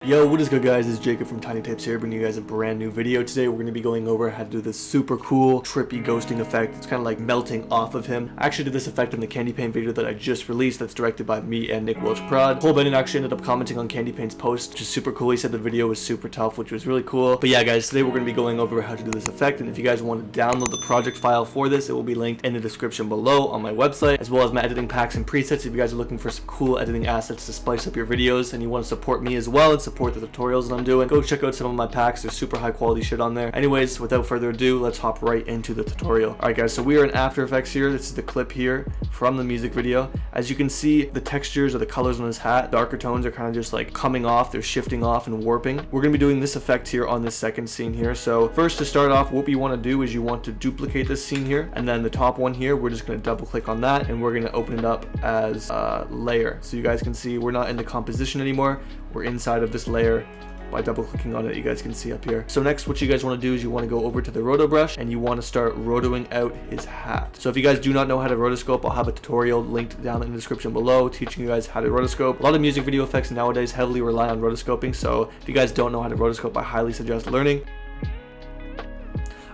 Yo, what is good guys, it's Jacob from Tiny Tips here, bringing you guys a brand new video. Today we're going to be going over how to do this super cool trippy ghosting effect. It's kind of like melting off of him. I actually did this effect in the Candy Paint video that I just released that's directed by me and Nick Welch Prod. Cole Bennett actually ended up commenting on Candy Paint's post, which is super cool. He said the video was super tough, which was really cool. But yeah guys, today we're going to be going over how to do this effect, and if you guys want to download the project file for this, it will be linked in the description below on my website, as well as my editing packs and presets. If you guys are looking for some cool editing assets to spice up your videos and you want to support me as well and support the tutorials I'm doing, go check out some of my packs. There's super high quality shit on there. Anyways, without further ado, let's hop right into the tutorial. Alright guys, so we are in FastFX here. This is the clip here from the music video. As you can see, the textures or the colors on this hat, darker tones are kind of just like coming off, they're shifting off and warping. We're going to be doing this effect here on this second scene here. So first, to start off, what you want to do is you want to duplicate this scene here, and then the top one here, we're just going to double click on that and we're going to open it up as a layer. So you guys can see we're not in the composition anymore, we're inside of this layer. By double clicking on it, you guys can see up here. So next, what you guys want to do is you want to go over to the roto brush and you want to start rotoing out his hat. So if you guys do not know how to rotoscope, I'll have a tutorial linked down in the description below teaching you guys how to rotoscope. A lot of music video effects nowadays heavily rely on rotoscoping, so if you guys don't know how to rotoscope, I highly suggest learning.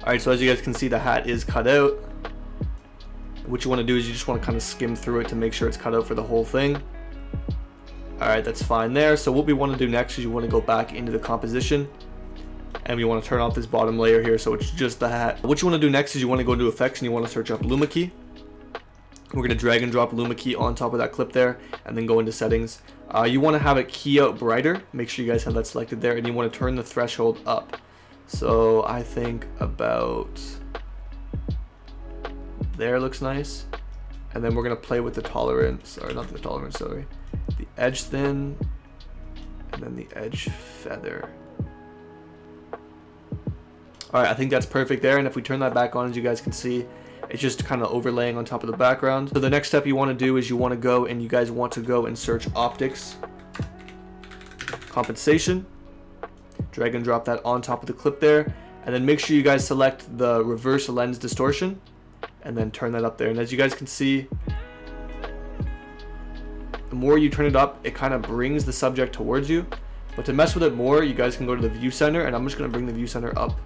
Alright, so as you guys can see, the hat is cut out. What you want to do is you just want to kind of skim through it to make sure it's cut out for the whole thing. Alright, that's fine there. So what we want to do next is you want to go back into the composition and we want to turn off this bottom layer here so it's just the hat. What you want to do next is you want to go into effects and you want to search up Luma key. We're going to drag and drop Luma key on top of that clip there and then go into settings. You want to have it key out brighter. Make sure you guys have that selected there, and you want to turn the threshold up. So I think about there looks nice. And then we're going to play with the tolerance, or not the tolerance, sorry. The edge thin, and then the edge feather. Alright, I think that's perfect there, and if we turn that back on, as you guys can see, it's just kind of overlaying on top of the background. So the next step you want to do is you want to go and you guys want to go and search optics, compensation, drag and drop that on top of the clip there, and then make sure you guys select the reverse lens distortion, and then turn that up there. And as you guys can see, the more you turn it up, it kind of brings the subject towards you. But to mess with it more, you guys can go to the view center, and I'm just going to bring the view center up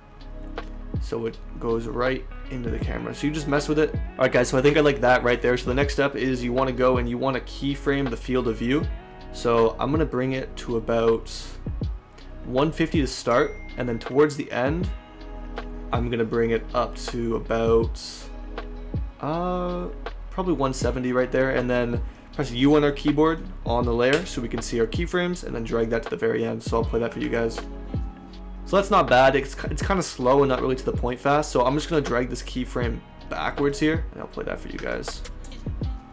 so it goes right into the camera. So you just mess with it. Alright guys, so I think I like that right there. So the next step is you want to go and you want to keyframe the field of view. So I'm going to bring it to about 150 to start, and then towards the end I'm going to bring it up to about probably 170 right there, and then press U on our keyboard on the layer so we can see our keyframes, and then drag that to the very end. So I'll play that for you guys. So that's not bad. It's kind of slow and not really to the point fast, so I'm just going to drag this keyframe backwards here, and I'll play that for you guys.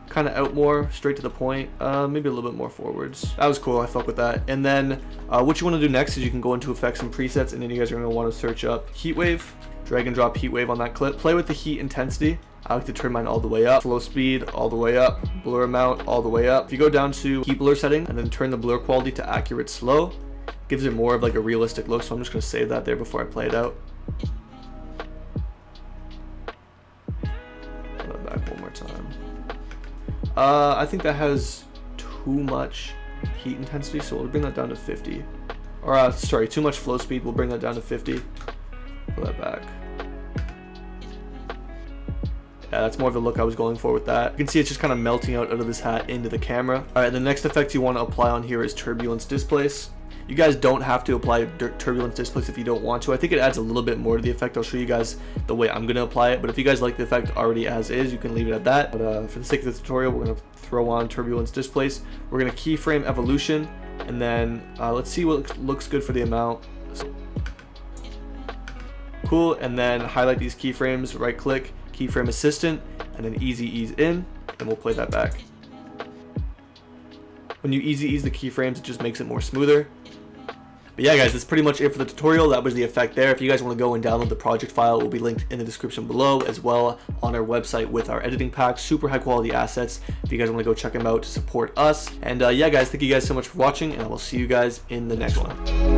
Kind of out more, straight to the point, maybe a little bit more forwards. That was cool, I fuck with that. And then what you want to do next is you can go into effects and presets, and then you guys are going to want to search up heat wave, drag and drop heat wave on that clip. Play with the heat intensity. I like to turn mine all the way up, flow speed all the way up, blur amount all the way up. If you go down to heat blur setting and then turn the blur quality to accurate slow, gives it more of like a realistic look. So I'm just going to save that there before I play it out. Put that back one more time. I think that has too much heat intensity, so we'll bring that down to 50. Or sorry, too much flow speed, we'll bring that down to 50. Pull that back. Yeah, that's more of the look I was going for with that. You can see it's just kind of melting out of this hat into the camera. Alright, the next effect you want to apply on here is turbulence displace. You guys don't have to apply turbulence displace if you don't want to. I think it adds a little bit more to the effect. I'll show you guys the way I'm going to apply it, but if you guys like the effect already as is, you can leave it at that. But for the sake of the tutorial, we're going to throw on turbulence displace. We're going to keyframe evolution, and then let's see what looks good for the amount. Cool, and then highlight these keyframes, right click, keyframe assistant, and then easy ease in, and we'll play that back. When you easy ease the keyframes, it just makes it more smoother. But yeah guys, that's pretty much it for the tutorial. That was the effect there. If you guys want to go and download the project file, it will be linked in the description below, as well on our website with our editing packs, super high quality assets. If you guys want to go check them out to support us. And yeah guys, thank you guys so much for watching, and I will see you guys in the next one.